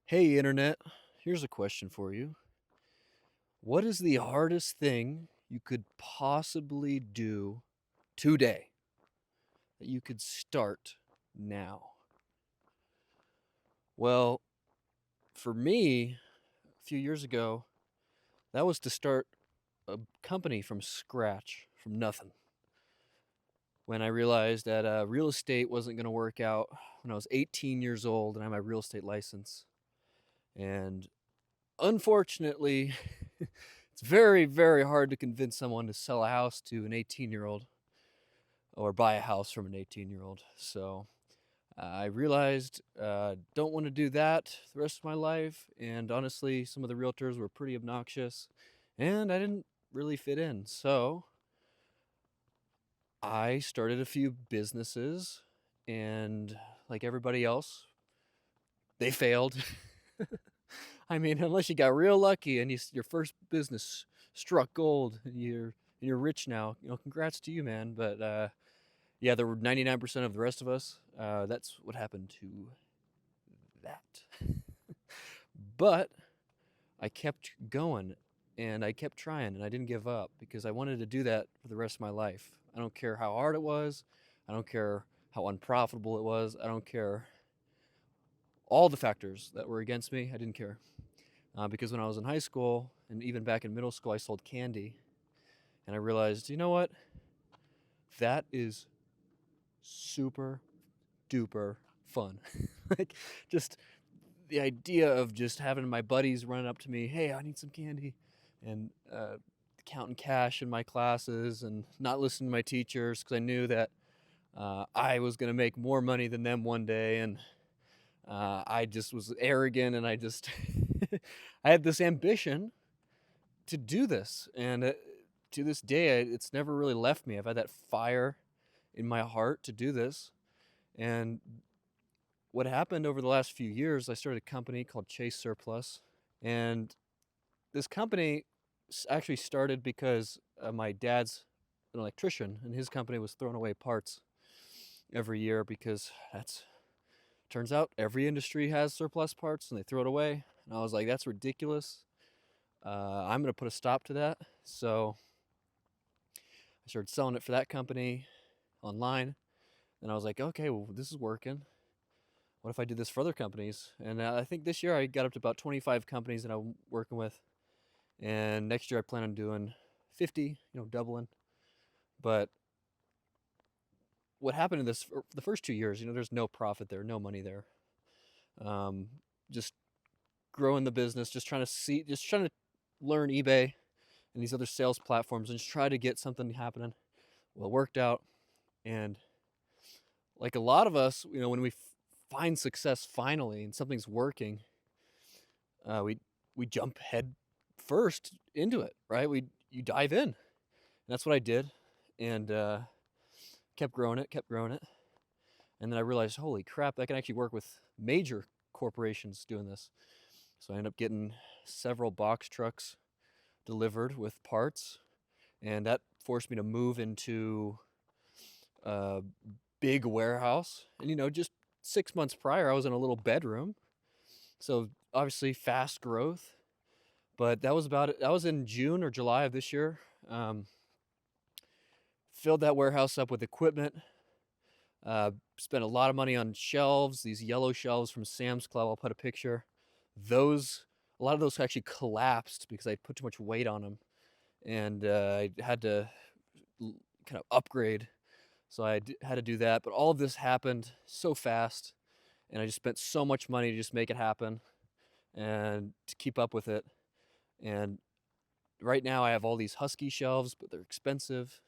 Hey, Internet, here's a question for you. What is the hardest thing you could possibly do today that you could start now? Well, for me, a few years ago, that was to start a company from scratch, from nothing. When I realized that real estate wasn't going to work out when I was 18 years old and I had my real estate license. And unfortunately, it's very, very hard to convince someone to sell a house to an 18-year-old or buy a house from an 18-year-old. So I realized don't want to do that the rest of my life. And honestly, some of the realtors were pretty obnoxious, and I didn't really fit in. So I started a few businesses, and like everybody else, they failed. I mean, unless you got real lucky and your first business struck gold and you're rich now, congrats to you, man. But yeah, there were 99% of the rest of us. That's what happened to that. But I kept going and I kept trying and I didn't give up because I wanted to do that for the rest of my life. I don't care how hard it was. I don't care how unprofitable it was. I don't care all the factors that were against me. I didn't care. Because when I was in high school and even back in middle school, I sold candy. And I realized, you know what? That is super duper fun. Like, just the idea of just having my buddies running up to me, hey, I need some candy, and counting cash in my classes and not listening to my teachers because I knew that I was going to make more money than them one day. And I just was arrogant and I just, I had this ambition to do this. And to this day, it's never really left me. I've had that fire in my heart to do this. And what happened over the last few years, I started a company called Chase Surplus. And this company actually started because my dad's an electrician and his company was throwing away parts every year because that's turns out every industry has surplus parts and they throw it away. And I was like, that's ridiculous. I'm going to put a stop to that. So I started selling it for that company online. And I was like, okay, well, this is working. What if I did this for other companies? And I think this year I got up to about 25 companies that I'm working with. And next year I plan on doing 50, doubling. But what happened in the first 2 years, there's no profit there, no money there. Just growing the business, just trying to learn eBay and these other sales platforms and just try to get something happening. Well, it worked out. And like a lot of us, when we find success finally and something's working, we jump head first into it, right? You dive in. And that's what I did. And kept growing it. And then I realized, holy crap, I can actually work with major corporations doing this. So I ended up getting several box trucks delivered with parts. And that forced me to move into a big warehouse. And, just 6 months prior, I was in a little bedroom. So obviously fast growth. But that was about it. That was in June or July of this year. Filled that warehouse up with equipment. Spent a lot of money on shelves, these yellow shelves from Sam's Club. I'll put a picture. A lot of those actually collapsed because I put too much weight on them. And I had to kind of upgrade. So had to do that. But all of this happened so fast. And I just spent so much money to just make it happen and to keep up with it. And right now I have all these Husky shelves, but they're expensive.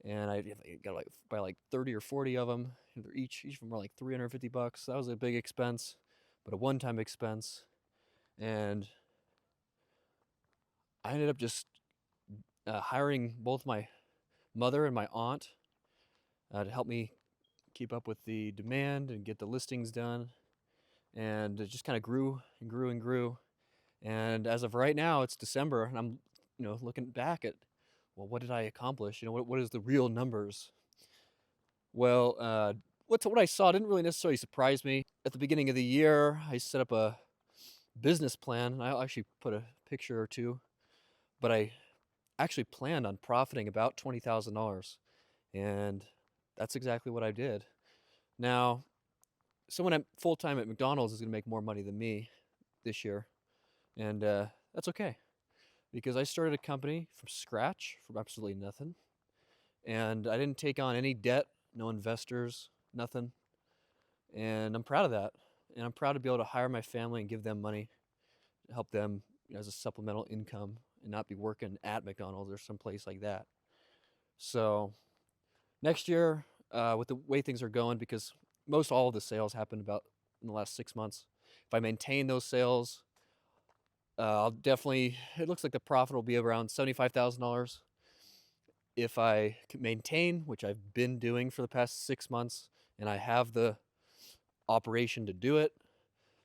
And I got like buy like 30 or 40 of them. They're each of them are like $350. That was a big expense, but a one-time expense. And I ended up just hiring both my mother and my aunt to help me keep up with the demand and get the listings done. And it just kind of grew and grew and grew. And as of right now, it's December, and I'm, looking back at, well, what did I accomplish? What is the real numbers? Well, what I saw didn't really necessarily surprise me. At the beginning of the year, I set up a business plan. I'll actually put a picture or two, but I actually planned on profiting about $20,000, and that's exactly what I did. Now, someone at full time at McDonald's is going to make more money than me this year, and that's okay because I started a company from scratch from absolutely nothing, and I didn't take on any debt, no investors, nothing, and I'm proud of that. And I'm proud to be able to hire my family and give them money to help them, as a supplemental income and not be working at McDonald's or someplace like that. So next year, with the way things are going, because most all of the sales happened about in the last 6 months. If I maintain those sales, I'll definitely. It looks like the profit will be around $75,000. If I can maintain, which I've been doing for the past 6 months, and I have the operation to do it,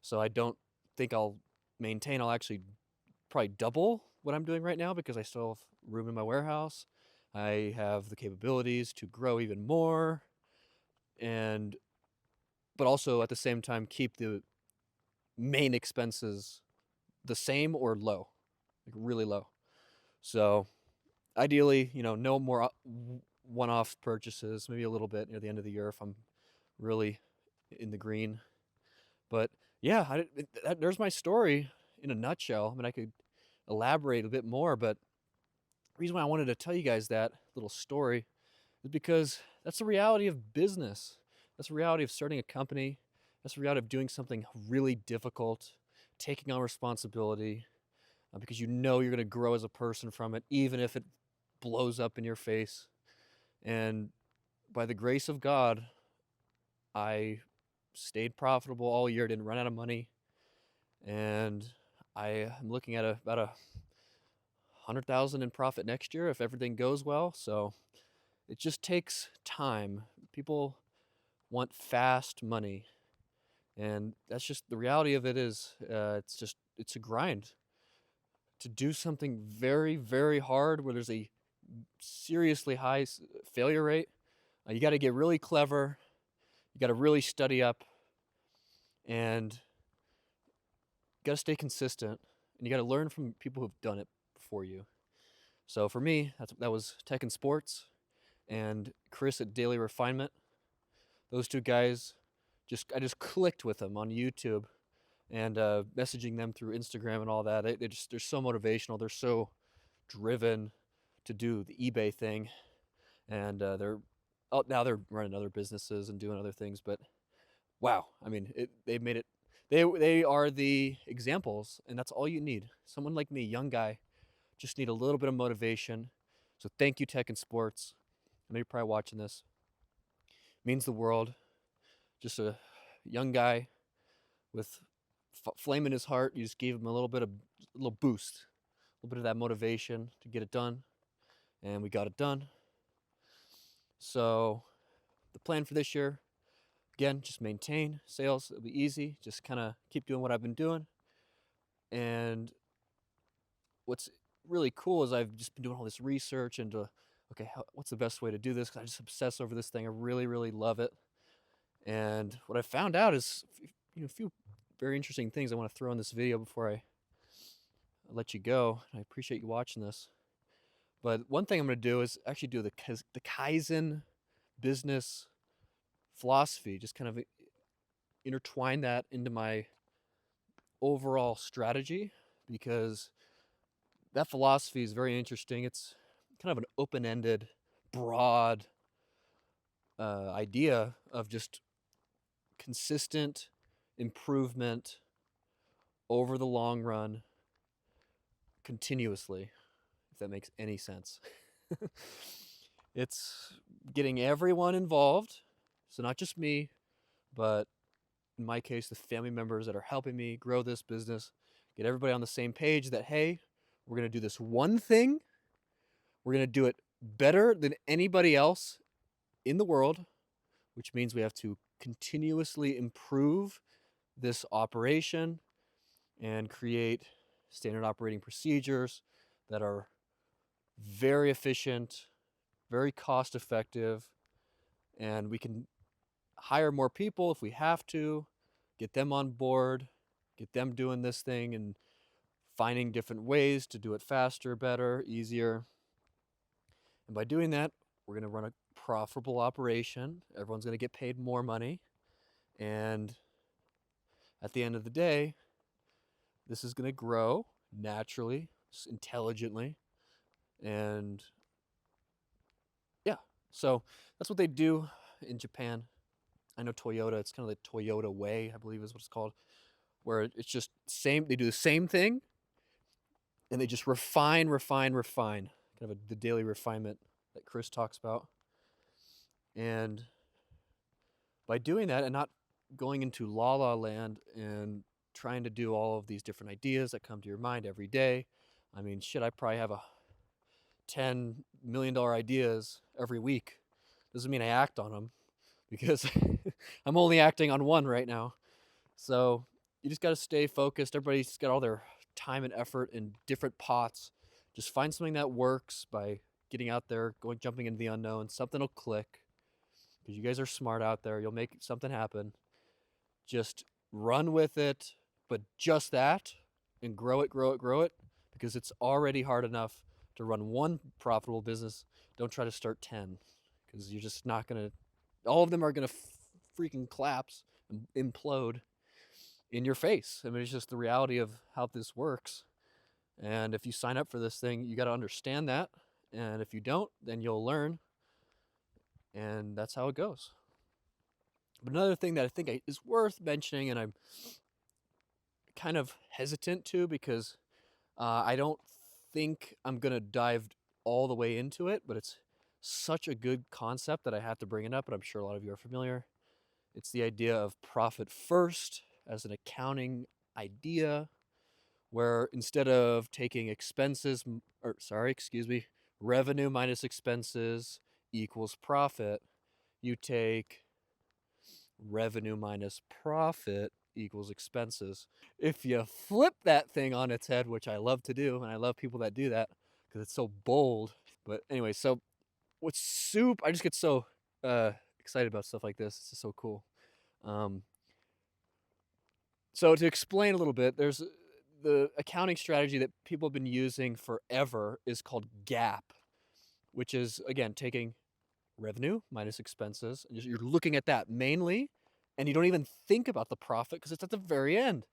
so I don't think I'll maintain. I'll actually probably double what I'm doing right now because I still have room in my warehouse. I have the capabilities to grow even more, and but also at the same time keep the main expenses the same or low, like really low. So ideally, no more one-off purchases, maybe a little bit near the end of the year if I'm really in the green. But yeah, there's my story in a nutshell. I mean, I could elaborate a bit more, but the reason why I wanted to tell you guys that little story is because that's the reality of business. That's the reality of starting a company. That's the reality of doing something really difficult, taking on responsibility, because you know you're going to grow as a person from it, even if it blows up in your face. And by the grace of God, I stayed profitable all year, didn't run out of money, and I am looking at about 100,000 in profit next year if everything goes well. So it just takes time. People want fast money, and that's just the reality of it. Is it's a grind to do something very, very hard where there's a seriously high failure rate. You got to get really clever. You got to really study up, and you got to stay consistent, and you got to learn from people who've done it before you. So for me, that was Tech and Sports and Chris at Daily Refinement. Those two guys, I just clicked with them on YouTube and messaging them through Instagram and all that. They're so motivational. They're so driven to do the eBay thing, and now they're running other businesses and doing other things. But wow, I mean, they've made it. They are the examples, and that's all you need. Someone like me, young guy, just need a little bit of motivation. So thank you, Tech and Sports. I know you're probably watching this. It means the world. Just a young guy with flame in his heart. You just gave him a little boost, a little bit of that motivation to get it done, and we got it done. So the plan for this year, again, just maintain sales. It'll be easy. Just kind of keep doing what I've been doing. And what's really cool is I've just been doing all this research into, okay, what's the best way to do this? 'Cause I just obsess over this thing. I really, really love it. And what I found out is, a few very interesting things I want to throw in this video before I let you go. I appreciate you watching this. But one thing I'm going to do is actually do the Kaizen business philosophy, just kind of intertwine that into my overall strategy, because that philosophy is very interesting. It's kind of an open-ended, broad idea of just consistent improvement over the long run, continuously, if that makes any sense. It's getting everyone involved, so not just me, but in my case, the family members that are helping me grow this business, get everybody on the same page that, hey, we're going to do this one thing. We're going to do it better than anybody else in the world, which means we have to continuously improve this operation and create standard operating procedures that are very efficient, very cost effective, and we can hire more people if we have to, get them on board, get them doing this thing and finding different ways to do it faster, better, easier. And by doing that, we're going to run a profitable operation. Everyone's going to get paid more money. And at the end of the day, this is going to grow naturally, intelligently. And yeah, so that's what they do in Japan. I know Toyota, it's kind of the Toyota way, I believe is what it's called, where it's just they do the same thing, and they just refine, kind of the daily refinement that Chris talks about. And by doing that and not going into la la land and trying to do all of these different ideas that come to your mind every day, I mean, shit, I probably have $10 million ideas every week. Doesn't mean I act on them, because I'm only acting on one right now. So you just got to stay focused. Everybody's got all their time and effort in different pots. Just find something that works by getting out there, jumping into the unknown. Something will click, because you guys are smart out there. You'll make something happen. Just run with it, but just that, and grow it, because it's already hard enough to run one profitable business. Don't try to start 10, because you're just not going to, all of them are going to freaking collapse and implode in your face. I mean, it's just the reality of how this works. And if you sign up for this thing, you got to understand that. And if you don't, then you'll learn. And that's how it goes. But another thing that I think is worth mentioning, and I'm kind of hesitant to, because I don't think I'm going to dive all the way into it, but it's such a good concept that I have to bring it up, and I'm sure a lot of you are familiar. It's the idea of profit first as an accounting idea, where instead of taking revenue minus expenses equals profit, you take revenue minus profit equals expenses. If you flip that thing on its head, which I love to do, and I love people that do that because it's so bold. But anyway, so I just get so excited about stuff like this. It's just so cool. So to explain a little bit, there's the accounting strategy that people have been using forever is called GAAP, which is, again, taking revenue minus expenses. And you're looking at that mainly, and you don't even think about the profit because it's at the very end.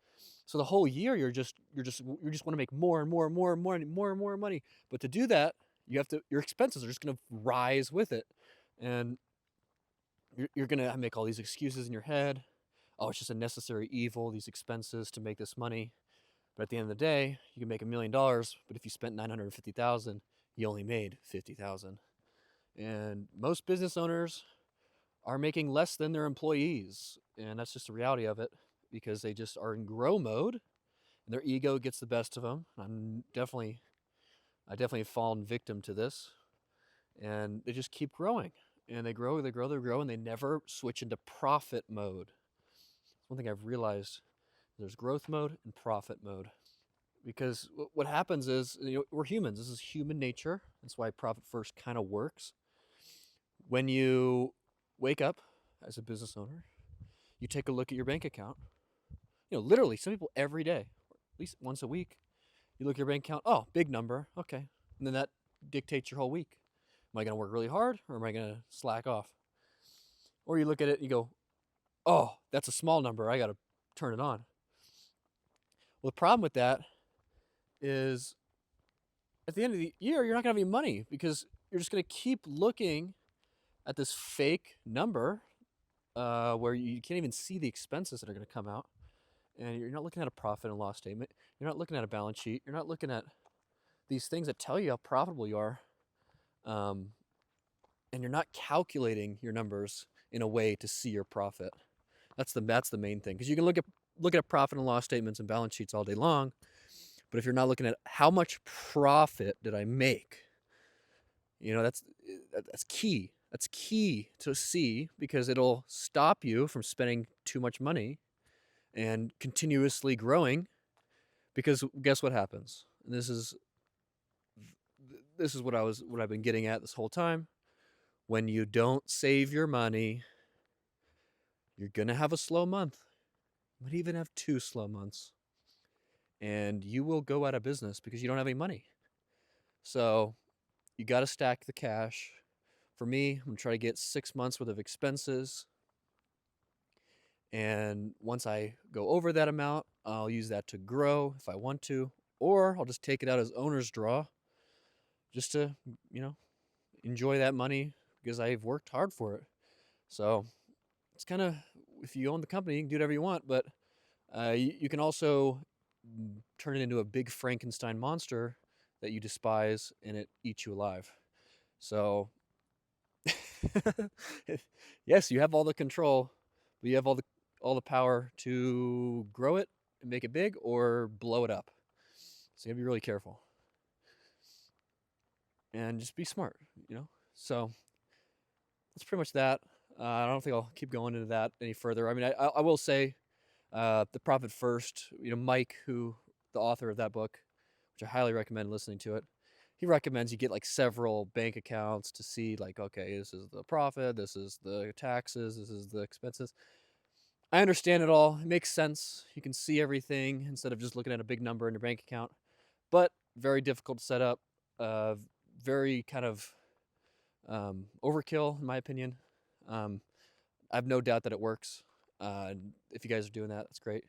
So the whole year you just want to make more and more and more and more and more and more money. But to do that, your expenses are just going to rise with it, and you're going to make all these excuses in your head. Oh, it's just a necessary evil, these expenses to make this money. But at the end of the day, you can make $1 million, but if you spent $950,000, you only made $50,000. And most business owners are making less than their employees, and that's just the reality of it, because they just are in grow mode, and their ego gets the best of them. I definitely have fallen victim to this, and they just keep growing, and they grow, and they never switch into profit mode. One thing I've realized, there's growth mode and profit mode. Because what happens is, we're humans. This is human nature. That's why profit first kind of works. When you wake up as a business owner, you take a look at your bank account. Literally, some people every day, at least once a week, you look at your bank account. Oh, big number. Okay. And then that dictates your whole week. Am I going to work really hard, or am I going to slack off? Or you look at it and you go, oh, that's a small number. I got to turn it on. Well, the problem with that is at the end of the year, you're not going to have any money, because you're just going to keep looking at this fake number where you can't even see the expenses that are going to come out. And you're not looking at a profit and loss statement. You're not looking at a balance sheet. You're not looking at these things that tell you how profitable you are. And you're not calculating your numbers in a way to see your profit. That's the main thing. Because you can look at profit and loss statements and balance sheets all day long, but if you're not looking at how much profit did I make, that's key. That's key to see, because it'll stop you from spending too much money and continuously growing. Because guess what happens? And this is what I've been getting at this whole time. When you don't save your money, you're gonna have a slow month. might even have 2 slow months, and you will go out of business because you don't have any money. So you got to stack the cash. For me, I'm gonna try to get 6 months worth of expenses, and once I go over that amount, I'll use that to grow if I want to, or I'll just take it out as owner's draw just to, you know, enjoy that money because I've worked hard for it. So it's kind of, if you own the company, you can do whatever you want, but you can also turn it into a big Frankenstein monster that you despise and it eats you alive. So, yes, you have all the control, but you have all the power to grow it and make it big or blow it up. So you have to be really careful and just be smart, you know. So that's pretty much that. I don't think I'll keep going into that any further. I mean, I will say, the Profit First. You know, Mike, who the author of that book, which I highly recommend listening to it. He recommends you get like several bank accounts to see like, okay, this is the profit, this is the taxes, this is the expenses. I understand it all. It makes sense. You can see everything instead of just looking at a big number in your bank account. But very difficult to set up. Uh, very kind of overkill, in my opinion. Um, I have no doubt that it works. If you guys are doing that, that's great.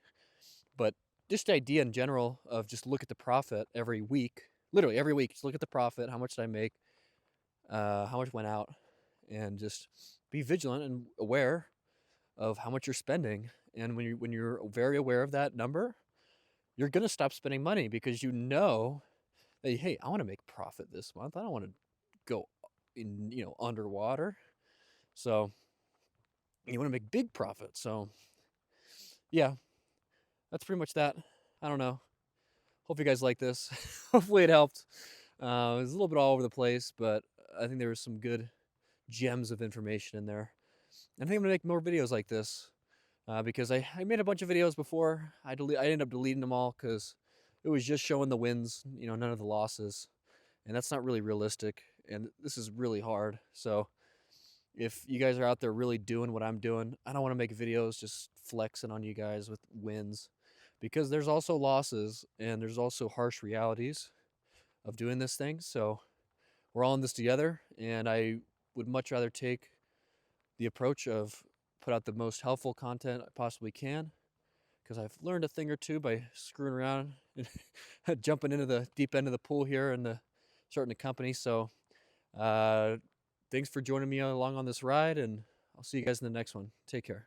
But just the idea in general of just look at the profit every week, literally every week, just look at the profit, how much did I make, how much went out, and just be vigilant and aware of how much you're spending. And when you're very aware of that number, you're gonna stop spending money because you know that, hey, I want to make profit this month. I don't want to go in, underwater. So you want to make big profit. So yeah, that's pretty much that. I don't know. Hope you guys like this. Hopefully it helped. It was a little bit all over the place, but I think there was some good gems of information in there. And I think I'm gonna make more videos like this because I made a bunch of videos before. I ended up deleting them all because it was just showing the wins, none of the losses, and that's not really realistic. And this is really hard. So if you guys are out there really doing what I'm doing, I don't want to make videos just flexing on you guys with wins because there's also losses and there's also harsh realities of doing this thing. So we're all in this together, and I would much rather take the approach of put out the most helpful content I possibly can because I've learned a thing or two by screwing around and jumping into the deep end of the pool here and starting a company. So thanks for joining me along on this ride, and I'll see you guys in the next one. Take care.